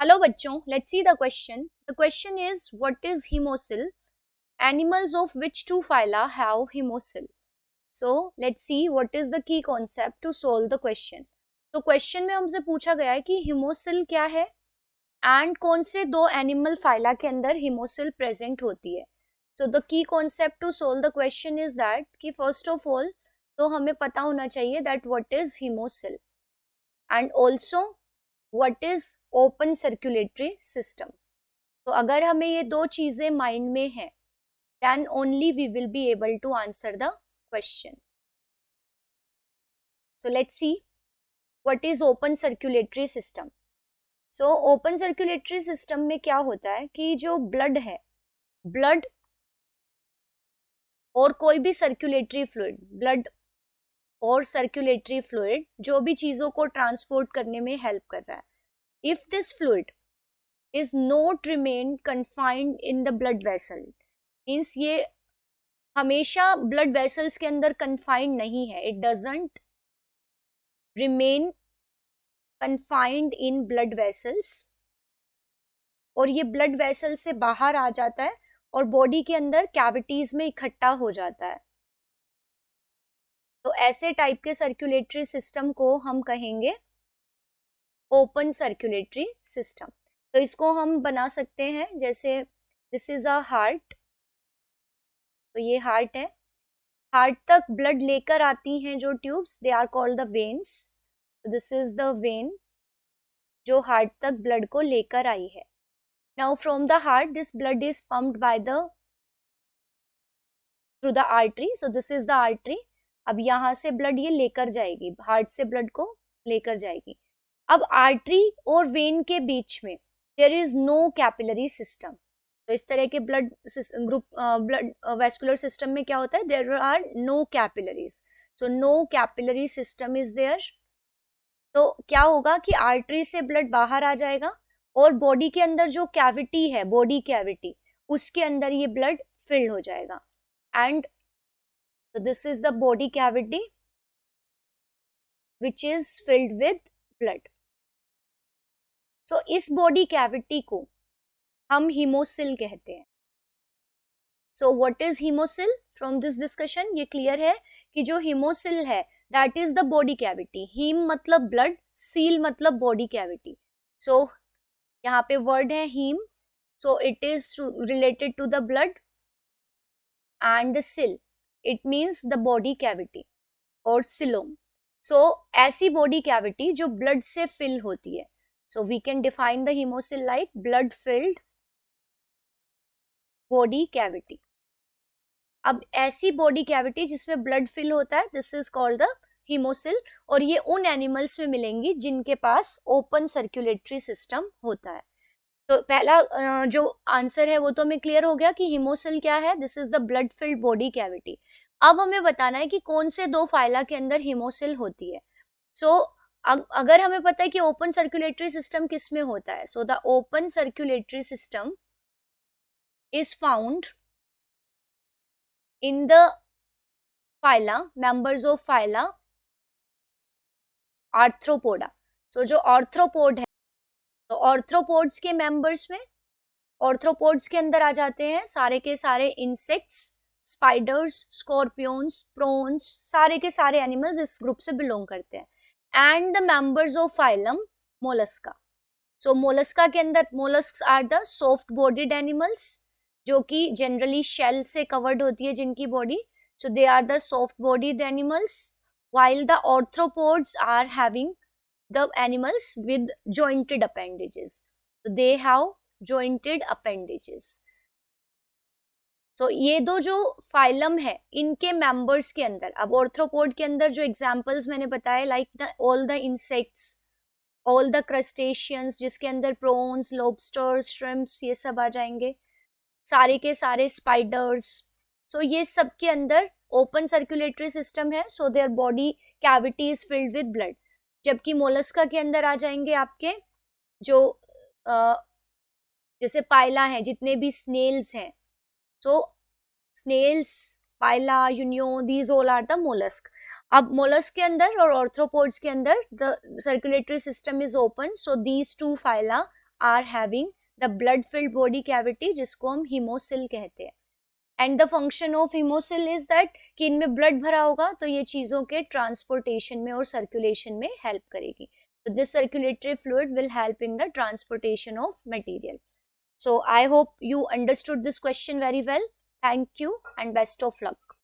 Hello बच्चों, let's see the question. The question is what is hemocoel? Animals of which two phyla have hemocoel? So let's see what is the key concept to solve the question. तो question में हमसे पूछा गया है कि hemocoel क्या है and कौन से दो एनिमल फाइला के अंदर hemocoel प्रेजेंट होती है. So the key concept to solve the question is that कि फर्स्ट ऑफ ऑल तो हमें पता होना चाहिए that what is hemocoel and also what is open circulatory system. तो अगर हमें ये दो चीजें माइंड में है then only we will be able to answer the question. So let's see what is open circulatory system. So open circulatory system में क्या होता है कि जो ब्लड है, ब्लड और कोई भी सर्कुलेटरी फ्लूइड, ब्लड और सर्कुलेटरी फ्लूइड जो भी चीजों को ट्रांसपोर्ट करने में हेल्प कर रहा है, if this fluid is not remain confined in the blood vessel, means ये हमेशा blood vessels के अंदर confined नहीं है, it doesn't remain confined in blood vessels, और ये blood vessel से बाहर आ जाता है और बॉडी के अंदर कैविटीज में इकट्ठा हो जाता है. तो ऐसे टाइप के सर्कुलेटरी सिस्टम को हम कहेंगे ओपन सर्कुलेटरी सिस्टम. तो इसको हम बना सकते हैं जैसे दिस इज अ हार्ट. तो ये हार्ट है, हार्ट तक ब्लड लेकर आती हैं जो tubes, they are called the veins. This is the vein जो हार्ट तक ब्लड को लेकर आई है. Now from the heart this blood is pumped by the through the artery. So this is the artery. अब यहाँ से ब्लड ये लेकर जाएगी, हार्ट से ब्लड को लेकर जाएगी. अब आर्टरी और वेन के बीच में there is no capillary system. तो इस तरह के blood group blood vascular system में क्या होता है, there are no capillaries. So no capillary system is there. तो क्या होगा कि आर्टरी से ब्लड बाहर आ जाएगा और बॉडी के अंदर जो कैविटी है, बॉडी कैविटी, उसके अंदर ये ब्लड फिल हो जाएगा. And this is the body cavity which is filled with blood. So इस बॉडी कैविटी को हम hemocoel कहते हैं. So what is hemocoel? From this discussion ये क्लियर है कि जो hemocoel है that is the body cavity. Heme मतलब ब्लड, सील मतलब बॉडी कैविटी. सो यहाँ पे वर्ड है heme, so it is related to the blood, and the coel it means the body cavity और सिलोम. सो ऐसी बॉडी कैविटी जो blood से fill होती है. So we can define the hemocoel like blood filled body cavity. अब ऐसी body cavity जिसमें blood fill होता है, this is called the hemocoel. और ये उन एनिमल्स में मिलेंगी जिनके पास ओपन सर्कुलेटरी सिस्टम होता है. तो पहला जो आंसर है वो तो हमें क्लियर हो गया कि hemocoel क्या है, this is the blood filled body cavity. अब हमें बताना है कि कौन से दो फाइला के अंदर hemocoel होती है. सो अगर हमें पता है कि ओपन सर्कुलेटरी सिस्टम किस में होता है, so the open circulatory system is found in the phyla, members of phyla arthropoda. So जो आर्थ्रोपोड है, तो आर्थ्रोपोड्स के मेंबर्स में, आर्थ्रोपोड्स के अंदर आ जाते हैं सारे के सारे इंसेक्ट्स, स्पाइडर्स, स्कॉर्पियंस, प्रॉन्स, सारे के सारे एनिमल्स इस ग्रुप से बिलोंग करते हैं. And the members of phylum mollusca. So mollusca के अंदर mollusks are the soft bodied animals जो कि generally shell से covered होती है जिनकी body. So they are the soft bodied animals, while the arthropods are having the animals with jointed appendages. So they have jointed appendages. सो ये दो जो phylum है इनके मेंबर्स के अंदर, अब ऑर्थ्रोपोड के अंदर जो एग्जांपल्स मैंने बताए like all the insects, all the crustaceans, जिसके अंदर प्रॉन्स, लॉबस्टर्स, श्रिम्प्स ये सब आ जाएंगे, सारे के सारे स्पाइडर्स. सो ये सब के अंदर ओपन सर्कुलेटरी सिस्टम है, so their body cavity is filled with blood. जबकि मोलस्का के अंदर आ जाएंगे आपके जो जैसे पाइला है, जितने भी स्नेल्स हैं, so snails, phyla, unio, these all are the mollusk. अब mollusk के अंदर और arthropods के अंदर the circulatory system is open, so these two phyla are having the blood filled body cavity, जिसको हम हीमोसिल कहते हैं. And the function of hemocoel is that कि इनमें ब्लड भरा होगा तो ये चीज़ों के ट्रांसपोर्टेशन में और सर्कुलेशन में हेल्प करेगी. So this circulatory fluid will help in the transportation of material. So I hope you understood this question very well. Thank you and best of luck.